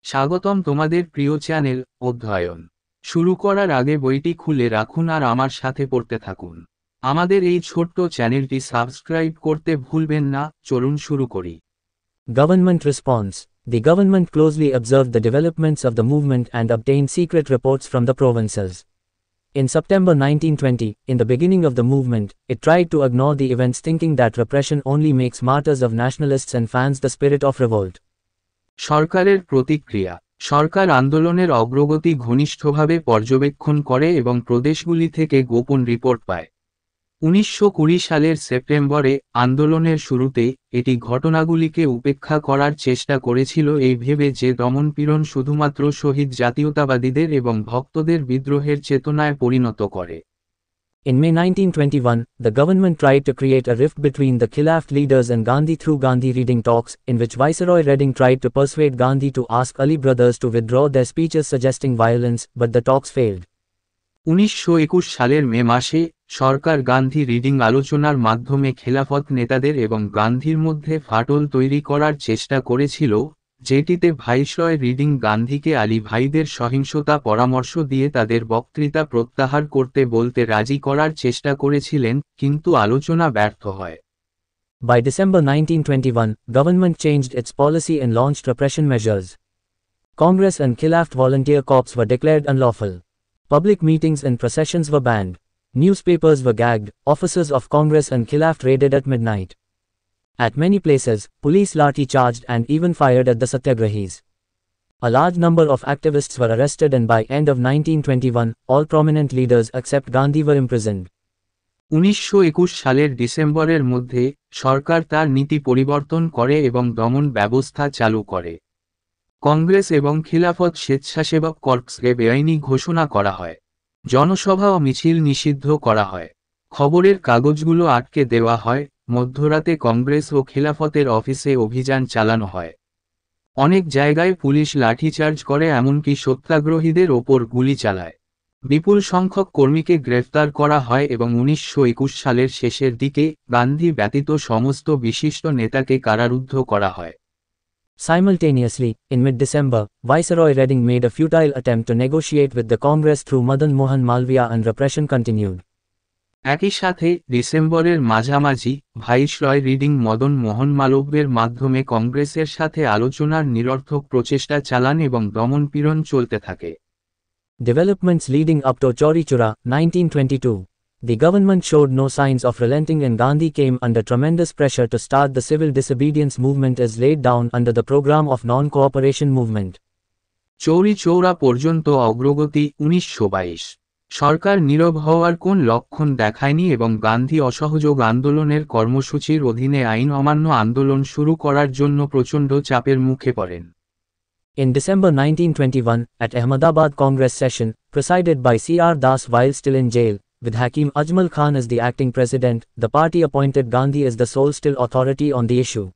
স্বাগতম তোমাদের প্রিয় চ্যানেল অধ্যয়ন শুরু করার আগে বইটি খুলে রাখুন আর আমার সাথে পড়তে থাকুন। আমাদের এই ছোট্ট চ্যানেলটি সাবস্ক্রাইব করতে ভুলবেন না। চলুন শুরু করি। Government response. The government closely observed the developments of the movement and obtained secret reports from the provinces. In September 1920, in the beginning of the movement, it tried to ignore the events thinking that repression only makes martyrs of nationalists and fans the spirit of revolt. সরকারের প্রতিক্রিয়া। সরকার আন্দোলনের অগ্রগতি ঘনিষ্ঠভাবে পর্যবেক্ষণ করে এবং প্রদেশগুলি থেকে গোপন রিপোর্ট পায়। 1920 সালের সেপ্টেম্বরে আন্দোলনের শুরুতে এটি ঘটনাগুলিকে উপেক্ষা করার চেষ্টা করেছিল এই ভেবে যে দমনপীড়ন শুধুমাত্র শহীদ জাতীয়তাবাদীদের এবং ভক্তদের বিদ্রোহের চেতনায় পরিণত করে। In May 1921, the government tried to create a rift between the Khilaf leaders and Gandhi through Gandhi reading talks, in which Viceroy Redding tried to persuade Gandhi to ask Ali brothers to withdraw their speeches suggesting violence, but the talks failed. 1921 সালের মে মাসে সরকার Gandhi reading আলোচনার মাধ্যমে খেলাফত নেতাদের এবং গান্ধীর মধ্যে ফাটল তৈরি করার চেষ্টা করেছিল, যেটিতে ভাইসরয় রিডিং গান্ধীকে আলী ভাইদের সহিংসতা পরামর্শ দিয়ে তাদের বক্তৃতা প্রত্যাহার করতে বলতে রাজি করার চেষ্টা করেছিলেন, কিন্তু আলোচনা ব্যর্থ হয়। By December 1921, government changed its policy and launched repression measures. Congress and Khilaf volunteer corps were declared unlawful. Public meetings and processions were banned. Newspapers were gagged, offices of Congress and Khilaf raided at midnight. At many places, police lathi-charged and even fired at the satyagrahis. A large number of activists were arrested and by end of 1921, all prominent leaders except Gandhi were imprisoned. 1921 সালের ডিসেম্বরের মধ্যে সরকার তার নীতি পরিবর্তন করে এবং দমন ব্যবস্থা চালু করে। কংগ্রেস এবং খিলাফত স্বেচ্ছাসেবক কর্পসকে বেআইনি ঘোষণা করা হয়। জনসভা ও মিছিল নিষিদ্ধ করা হয়। খবরের কাগজগুলো আটকে দেওয়া হয়। মধ্যরাতে কংগ্রেস ও খিলাফতের অফিসে অভিযান চালানো হয়। অনেক জায়গায় পুলিশ লাঠিচার্জ করে, এমনকি সত্যাগ্রহীদের ওপর গুলি চালায়। বিপুল সংখ্যক কর্মীকে গ্রেফতার করা হয় এবং 1921 সালের শেষের দিকে গান্ধী ব্যতীত সমস্ত বিশিষ্ট নেতাকে কারারুদ্ধ করা হয়। Simultaneously, in mid-December, Viceroy Redding made a futile attempt to negotiate with the Congress through Madan Mohan Malviya and repression continued. একই সাথে ডিসেম্বরের মাঝামাঝি ভাইসরয় রিডিং মদন মোহন মালব্যের মাধ্যমে কংগ্রেসের সাথে আলোচনার নিরর্থক প্রচেষ্টা চালান এবং দমনপীড়ন চলতে থাকে। Developments leading up to Chauri Chora, 1922. The government showed no signs of relenting and Gandhi came under tremendous pressure to start the civil disobedience movement as laid down under the program of non-cooperation movement. চৌরি চৌরা পর্যন্ত অগ্রগতি। 1922 সরকার নীরব হওয়ার কোন লক্ষণ দেখায়নি এবং গান্ধী অসহযোগ আন্দোলনের কর্মসূচির অধীনে আইন অমান্য আন্দোলন শুরু করার জন্য প্রচণ্ড চাপের মুখে পড়েন। In December 1921, at Ahmedabad Congress session, presided by C.R. Das while still in jail, with Hakim Ajmal Khan as the acting president, the party appointed Gandhi as the sole still authority on the issue.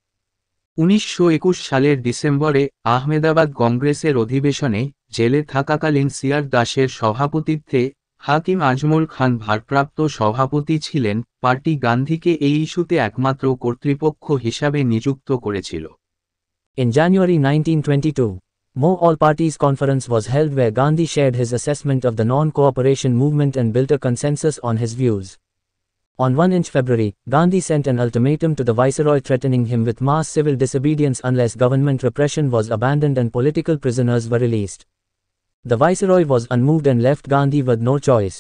1921 সালের ডিসেম্বরে আহমেদাবাদ কংগ্রেসের অধিবেশনে জেলে থাকাকালীন CR দাসের সভাপতিত্বে হাকিম আজমল খান ভারপ্রাপ্ত সভাপতি ছিলেন। পার্টি গান্ধীকে এই ইস্যুতে একমাত্র কর্তৃপক্ষ হিসাবে নিযুক্ত করেছিল। In January 1922, Mo All Parties Conference was held where Gandhi shared his assessment of the non-cooperation movement and built a consensus on his views. On 1 February, Gandhi sent an ultimatum to the Viceroy threatening him with mass civil disobedience unless government repression was abandoned and political prisoners were released. The Viceroy was unmoved and left Gandhi with no choice.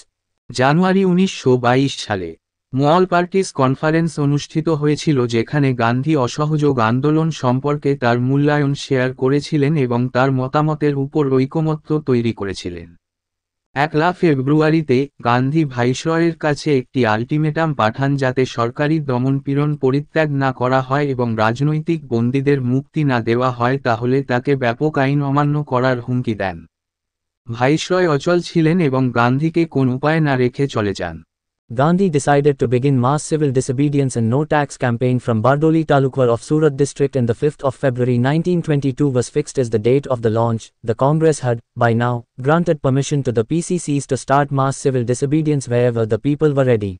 জানুয়ারি 1922 সালে মল parties conference অনুষ্ঠিত হয়েছিল, যেখানে গান্ধী অসহযোগ আন্দোলন সম্পর্কে তার মূল্যায়ন share করেছিলেন এবং তার মতামতের উপর ঐকমত্য তৈরি করেছিলেন। 1 ফেব্রুয়ারিতে গান্ধী ভাইসরয়ের কাছে একটি আল্টিমেটাম পাঠান যাতে সরকারি দমনপীড়ন পরিত্যাগ না করা হয় এবং রাজনৈতিক বন্দীদের মুক্তি না দেওয়া হয় তাহলে তাকে ব্যাপক আইন অমান্য করার হুমকি দেন। ভাইসরয় অচল ছিলেন এবং গান্ধীকে কোন উপায় না রেখে চলে যান। Gandhi decided to begin mass civil disobedience and no tax campaign from Bardoli Talukar of Surat district, and the 5th of February 1922 was fixed as the date of the launch. The Congress had, by now, granted permission to the PCCs to start mass civil disobedience wherever the people were ready.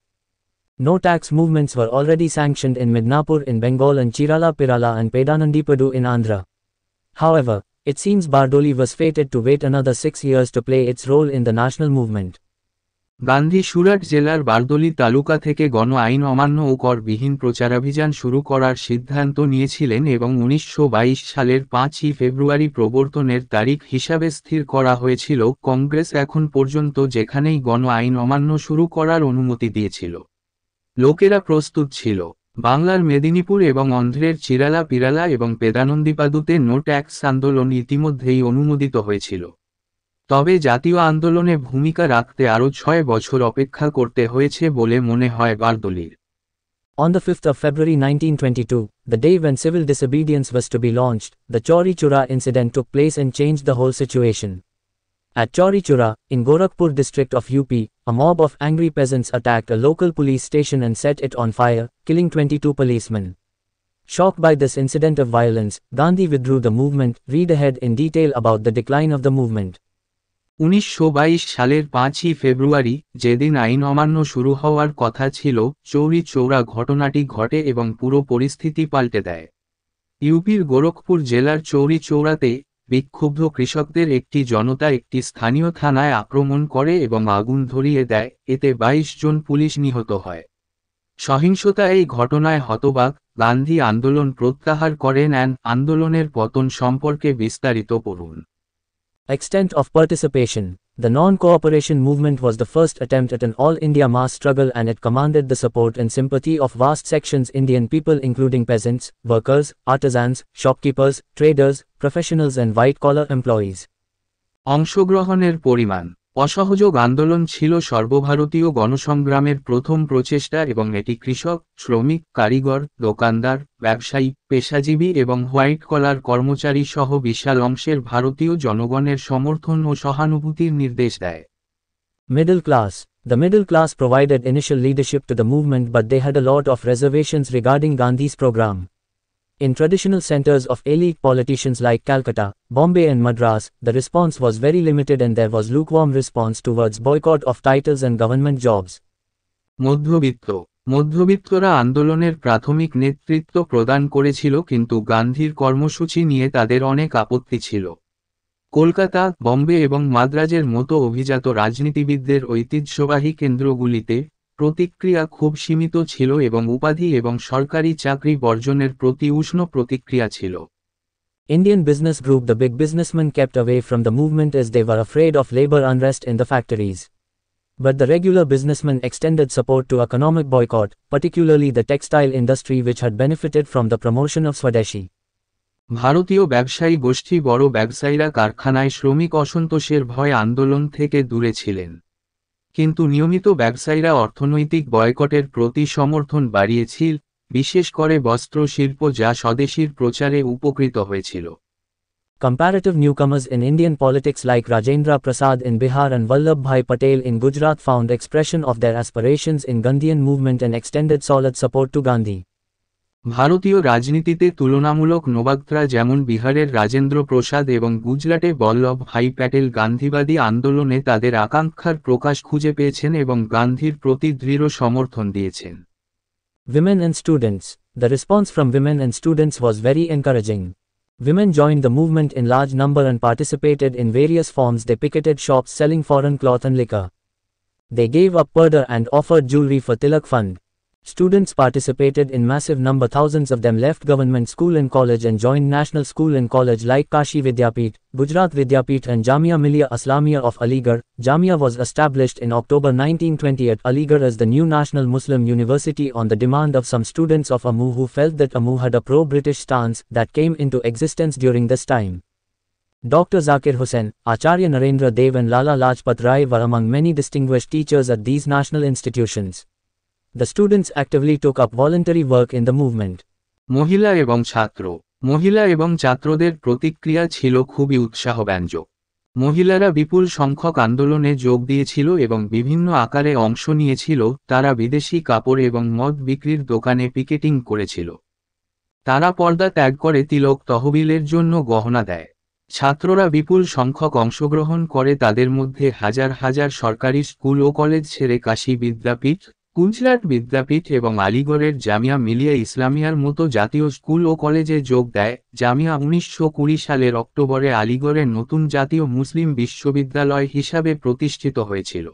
No tax movements were already sanctioned in Midnapur in Bengal and Chirala Pirala and Pedanandipadu in Andhra. However, It seems Bardoli was fated to wait another 6 years to play its role in the national movement. Gandhi Surat জেলার বারদলী তালুকা থেকে গণ আইন অমান্য ও করবিহীন প্রচারাভিযান শুরু করার সিদ্ধান্ত নিয়েছিলেন এবং 1922 সালের 5ই ফেব্রুয়ারি প্রবর্তনের তারিখ হিসাবে স্থির করা হয়েছিল। কংগ্রেস এখন পর্যন্ত যেখানেই গণ আইন অমান্য শুরু করার অনুমতি দিয়েছিল, লোকেরা প্রস্তুত ছিল। বাংলার মেদিনীপুর এবং অন্ধ্রের চিরালা পিরালা এবং পেদানন্দিপাদুতে নো ট্যাক্স আন্দোলন ইতিমধ্যেই অনুমোদিত হয়েছিল। তবে জাতীয় আন্দোলনে ভূমিকা রাখতে আরও 6 বছর অপেক্ষা করতে হয়েছে বলে মনে হয় বারদলীর। On the 5th of February 1922, the day when civil disobedience was to be launched, the Chauri Chura incident took place and changed the whole situation. At Chauri Chura, in Gorakhpur district of UP, a mob of angry peasants attacked a local police station and set it on fire, killing 22 policemen. Shocked by this incident of violence, Gandhi withdrew the movement. Read ahead in detail about the decline of the movement. 1922 সালের 5ই ফেব্রুয়ারি, যেদিন আইন অমান্য শুরু হওয়ার কথা ছিল, চৌরি চৌরা ঘটনাটি ঘটে এবং পুরো পরিস্থিতি পাল্টে দেয়। ইউপির গোরখপুর জেলার চৌরি চৌরাতে বিক্ষুব্ধ কৃষকদের একটি জনতা একটি স্থানীয় থানায় আক্রমণ করে এবং আগুন ধরিয়ে দেয়, এতে 22 জন পুলিশ নিহত হয়। সহিংসতা এই ঘটনায় হতবাক, গান্ধী আন্দোলন প্রত্যাহার করেন। আন্দোলনের পতন সম্পর্কে বিস্তারিত পড়ুন। Extent of participation. The non-cooperation movement was the first attempt at an all-India mass struggle, and it commanded the support and sympathy of vast sections Indian people including peasants, workers, artisans, shopkeepers, traders, professionals and white-collar employees. অংশগ্রহণের পরিমাণ। অসহযোগ আন্দোলন ছিল সর্বভারতীয় গণসংগ্রামের প্রথম প্রচেষ্টা এবং এটি কৃষক, শ্রমিক, কারিগর, দোকানদার, ব্যবসায়ী, পেশাজীবী এবং হোয়াইট কলার কর্মচারী সহ বিশাল অংশের ভারতীয় জনগণের সমর্থন ও সহানুভূতির নির্দেশ দেয়। Middle class. The middle class provided initial leadership to the movement, but they had a lot of reservations regarding Gandhi's program. In traditional centers of elite politicians like Calcutta, Bombay and Madras, the response was very limited and there was lukewarm response towards boycott of titles and government jobs. মধ্যবিত্ত। মধ্যবিত্তরা আন্দোলনের প্রাথমিক নেতৃত্ব প্রদান করেছিল, কিন্তু গান্ধীর কর্মসূচি নিয়ে তাদের অনেক আপত্তি ছিল। কলকাতা, বম্বে এবং মাদ্রাজের মতো অভিজাত রাজনীতিবিদদের ঐতিহ্যবাহী কেন্দ্রগুলিতে প্রতিক্রিয়া খুব সীমিত ছিল এবং উপাধি এবং সরকারি চাকরি বর্জনের প্রতি উষ্ণ প্রতিক্রিয়া ছিল। Indian business group. The big businessmen kept away from the movement as they were afraid of labor unrest in the factories. But the regular businessmen extended support to economic boycott, particularly the textile industry, which had benefited from the promotion of Swadeshi. ভারতীয় ব্যবসায়ী গোষ্ঠী বড় ব্যবসায়ীরা কারখানায় শ্রমিক অসন্তোষের ভয় আন্দোলন থেকে দূরে ছিলেন, কিন্তু নিয়মিত ব্যবসায়ীরা অর্থনৈতিক বয়কটের প্রতি সমর্থন বাড়িয়েছিল, বিশেষ করে বস্ত্র শিল্প যা স্বদেশীর প্রচারে উপকৃত হয়েছিল। Comparative newcomers in Indian politics like Rajendra Prasad in Bihar and Vallabhbhai Patel in Gujarat found expression of their aspirations in Gandhian movement and extended solid support to Gandhi. ভারতীয় রাজনীতিতে তুলনামূলক নোবাগতরা যেমন বিহারের রাজেন্দ্র প্রসাদ এবং গুজরাটে বল্লভভাই প্যাটেল গান্ধীবাদী আন্দোলনে তাদের আকাঙ্ক্ষার প্রকাশ খুঁজে পেয়েছেন এবং গান্ধীর প্রতি দৃঢ় সমর্থন দিয়েছেন। Women and students. The response from women and students was very encouraging. Women joined the movement in large number and participated in various forms. They picketed shops selling foreign cloth and liquor. They gave up purdah and offered jewelry for Tilak Fund. Students participated in massive number. Thousands of them left government school and college and joined national school and college like Kashi Vidyapith, Gujarat Vidyapith and Jamia Millia Islamia of Aligarh. Jamia was established in October 1920 at Aligarh as the new National Muslim University on the demand of some students of AMU who felt that AMU had a pro-British stance that came into existence during this time. Dr. Zakir Hussain, Acharya Narendra Dev and Lala Lajpat Rai were among many distinguished teachers at these national institutions. The students actively took up voluntary work in the movement. মহিলা এবং ছাত্র। মহিলা এবং ছাত্রদের প্রতিক্রিয়া ছিল খুবই উৎসাহব্যঞ্জক। মহিলারা বিপুল সংখ্যক আন্দোলনে যোগ দিয়েছিল এবং বিভিন্ন আকারে অংশ নিয়েছিল। তারা বিদেশি কাপড় এবং মদ বিক্রির দোকানে পিকেটিং করেছিল। তারা পর্দা ত্যাগ করে তিলক তহবিলের জন্য গহনা দেয়। ছাত্ররা বিপুল সংখ্যক অংশগ্রহণ করে, তাদের মধ্যে হাজার হাজার সরকারি স্কুল ও কলেজ ছেড়ে কাশী বিদ্যাপীঠ, গুজরাট বিদ্যাপীঠ এবং আলিগড়ের জামিয়া মিলিয়া ইসলামিয়ার মতো জাতীয় স্কুল ও কলেজে যোগ দেয়। জামিয়া 1920 সালের অক্টোবরে আলিগড়ের নতুন জাতীয় মুসলিম বিশ্ববিদ্যালয় হিসাবে প্রতিষ্ঠিত হয়েছিল।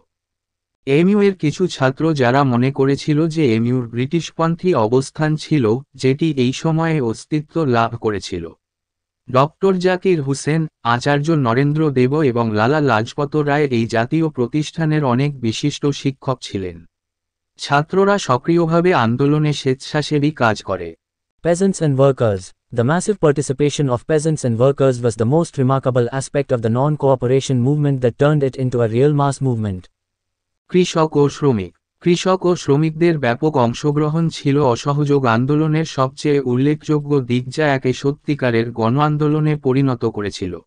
এমইউ এর কিছু ছাত্র যারা মনে করেছিল যে এমইউর ব্রিটিশপন্থী অবস্থান ছিল, যেটি এই সময়ে অস্তিত্ব লাভ করেছিল। ডক্টর জাকির হুসেন, আচার্য নরেন্দ্র দেব এবং লালা লাজপত রায় এই জাতীয় প্রতিষ্ঠানের অনেক বিশিষ্ট শিক্ষক ছিলেন। ছাত্ররা সক্রিয়ভাবে আন্দোলনে স্বেচ্ছাসেবী কাজ করে। Peasants and workers. The massive participation of peasants and workers was the most remarkable aspect of the non-cooperation movement that turned it into a real mass movement. কৃষক ও শ্রমিক। কৃষক ও শ্রমিকদের ব্যাপক অংশগ্রহণ ছিল অসহযোগ আন্দোলনের সবচেয়ে উল্লেখযোগ্য দিক, যা একে সত্যিকারের গণ আন্দোলনে পরিণত করেছিল।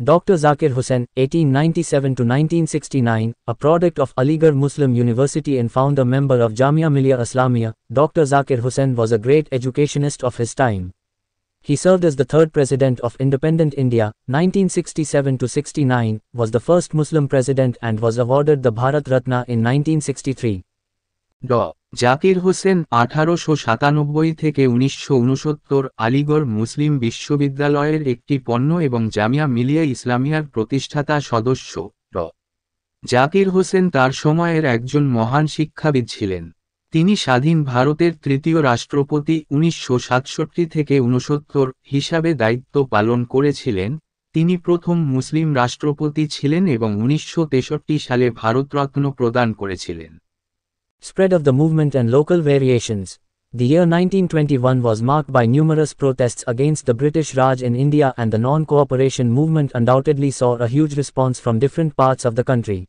Dr. Zakir Hussain, 1897 to 1969, a product of Aligarh Muslim University and founder member of Jamia Millia Islamia, Dr. Zakir Hussain was a great educationist of his time. He served as the third president of independent India, 1967 to 69, was the first Muslim president and was awarded the Bharat Ratna in 1963. ড. জাকির হোসেন 1897 থেকে 1969 আলিগড় মুসলিম বিশ্ববিদ্যালয়ের একটি পণ্য এবং জামিয়া মিলিয়া ইসলামিয়ার প্রতিষ্ঠাতা সদস্য। ড. জাকির হোসেন তার সময়ের একজন মহান শিক্ষাবিদ ছিলেন। তিনি স্বাধীন ভারতের তৃতীয় রাষ্ট্রপতি 1967 থেকে 69 হিসাবে দায়িত্ব পালন করেছিলেন। তিনি প্রথম মুসলিম রাষ্ট্রপতি ছিলেন এবং 1963 সালে ভারতরত্ন প্রদান করেছিলেন। Spread of the movement and local variations. The year 1921 was marked by numerous protests against the British Raj in India, and the non-cooperation movement undoubtedly saw a huge response from different parts of the country.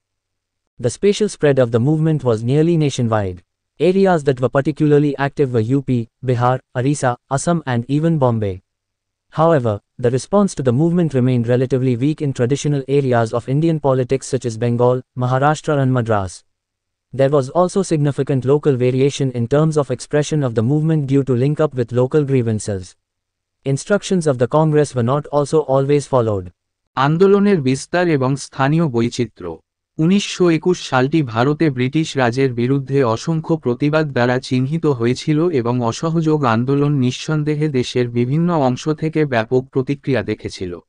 The spatial spread of the movement was nearly nationwide. Areas that were particularly active were UP, Bihar, Orissa, Assam and even Bombay. However, the response to the movement remained relatively weak in traditional areas of Indian politics such as Bengal, Maharashtra and Madras. There was also significant local variation in terms of expression of the movement due to link up with local grievances. Instructions of the Congress were not also always followed. আন্দোলনের বিস্তার এবং স্থানীয় বৈচিত্র্য। 1921 সালটি ভারতে British রাজের বিরুদ্ধে অসংখ্য প্রতিবাদ দ্বারা চিহ্নিত হয়েছিল এবং অসহযোগ আন্দোলন নিঃসন্দেহে দেশের বিভিন্ন অংশ থেকে ব্যাপক প্রতিক্রিয়া দেখেছিল।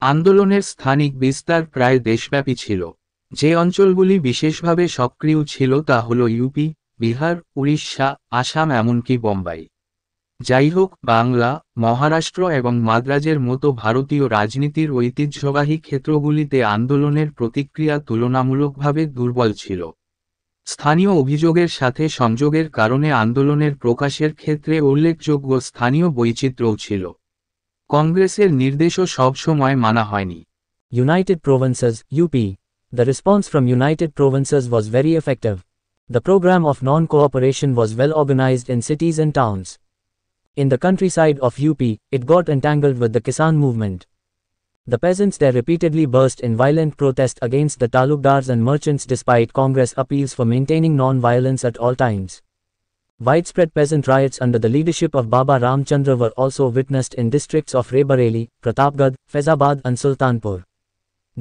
আন্দোলনের স্থানিক বিস্তার প্রায় দেশব্যাপী ছিল। যে অঞ্চলগুলি বিশেষভাবে সক্রিয় ছিল তা হল ইউপি, বিহার, উড়িষ্যা, আসাম এমনকি বোম্বাই। যাই হোক, বাংলা, মহারাষ্ট্র এবং মাদ্রাজের মতো ভারতীয় রাজনীতির ঐতিহ্যবাহী ক্ষেত্রগুলিতে আন্দোলনের প্রতিক্রিয়া তুলনামূলকভাবে দুর্বল ছিল। স্থানীয় অভিযোগের সাথে সংযোগের কারণে আন্দোলনের প্রকাশের ক্ষেত্রে উল্লেখযোগ্য স্থানীয় বৈচিত্র্যও ছিল। কংগ্রেসের নির্দেশও সবসময় মানা হয়নি। United Provinces, UP. The response from United Provinces was very effective. The program of non-cooperation was well organized in cities and towns. In the countryside of UP, it got entangled with the Kisan movement. The peasants there repeatedly burst in violent protest against the talukdars and merchants despite Congress appeals for maintaining non-violence at all times. Widespread peasant riots under the leadership of Baba Ramchandra were also witnessed in districts of Raebareli, Pratapgarh, Faizabad and Sultanpur.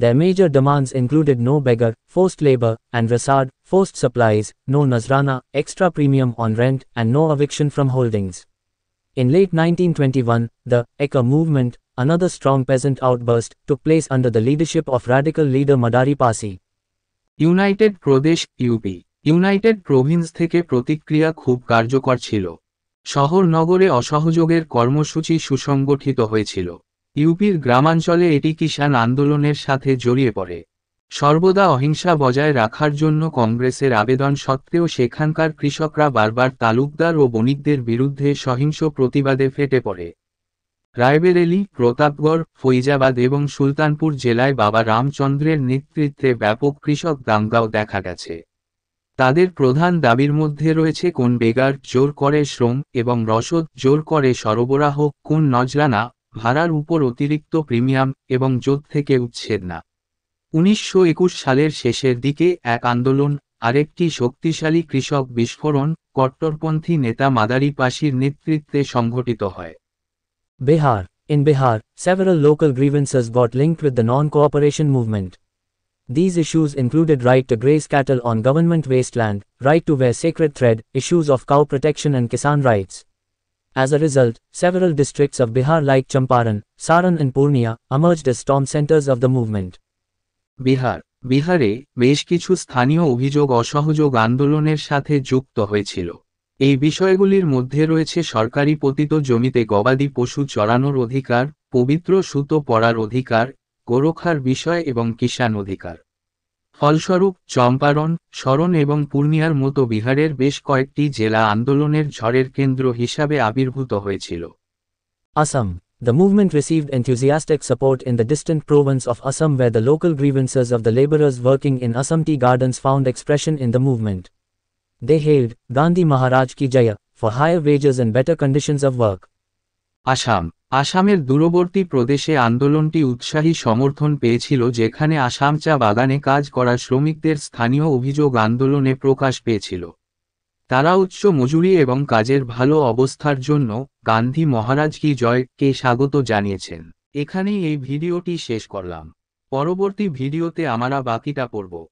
Their major demands included no beggar, forced labor, and rasad, forced supplies, no nazrana, extra premium on rent, and no eviction from holdings. In late 1921, the Ekka movement, another strong peasant outburst, took place under the leadership of radical leader Madari Pasi. United প্রদেশ, UP. United Province থেকে প্রতিক্রিয়া খুব কার্যকর ছিল। শহর নগরে অসহযোগের কর্মসূচি সুসংগঠিত হয়েছিল। ইউপির গ্রামাঞ্চলে এটি কিষাণ আন্দোলনের সাথে জড়িয়ে পড়ে। সর্বদা অহিংসা বজায় রাখার জন্য কংগ্রেসের আবেদন সত্ত্বেও সেখানকার কৃষকরা বারবার তালুকদার ও বণিকদের বিরুদ্ধে সহিংস প্রতিবাদে ফেটে পড়ে। রায়বেরেলি, প্রতাপগড়, ফৈজাবাদ এবং সুলতানপুর জেলায় বাবা রামচন্দ্রের নেতৃত্বে ব্যাপক কৃষক দাঙ্গাও দেখা গেছে। তাদের প্রধান দাবির মধ্যে রয়েছে কোন বেগার জোর করে শ্রম এবং রসদ জোর করে সরবরাহ, কোন নজরানা ভাড়ার উপর অতিরিক্ত প্রিমিয়াম এবং জোট থেকে উচ্ছেদ না। 1921 সালের শেষের দিকে এক আন্দোলন, আরেকটি শক্তিশালী কৃষক বিস্ফোরণ, কট্টরপন্থী নেতা মাদারি পাশির নেতৃত্বে সংঘটিত হয়। Bihar. In Bihar, several local grievances got linked with the non-cooperation movement. These issues included right to graze cattle on government wasteland, right to wear sacred thread, issues of cow protection and Kisan rights. As a result, several districts of Bihar like Champaran, Saran and Purnia emerged as storm centers of the movement. বিহারে বেশ কিছু স্থানীয় অভিযোগ অসহযোগ আন্দোলনের সাথে যুক্ত হয়েছিল। এই বিষয়গুলির মধ্যে রয়েছে সরকারি পতিত জমিতে গবাদি পশু চরানোর অধিকার, পবিত্র সুতো পরার অধিকার, গোরখার বিষয় এবং কিষাণ অধিকার। ফলস্বরূপ চম্পারণ, সরণ এবং পূর্ণিয়ার মতো বিহারের বেশ কয়েকটি জেলা আন্দোলনের ঝড়ের কেন্দ্র হিসাবে আবির্ভূত হয়েছিল। Assam. The movement received enthusiastic support in the distant province of Assam where the local grievances of the laborers working in Assam tea gardens found expression in the movement. They hailed Gandhi Maharaj Ki Jaya for higher wages and better conditions of work. আসামের দূরবর্তী প্রদেশে আন্দোলনটি উৎসাহী সমর্থন পেয়েছিল যেখানে আসাম চা বাগানে কাজ করা শ্রমিকদের স্থানীয় অভিযোগ আন্দোলনে প্রকাশ পেয়েছিল। তারা উচ্চ মজুরি এবং কাজের ভালো অবস্থার জন্য গান্ধী মহারাজ কি জয়-কে স্বাগত জানিয়েছেন। এখানেই এই ভিডিওটি শেষ করলাম। পরবর্তী ভিডিওতে আমরা বাকিটা পড়ব।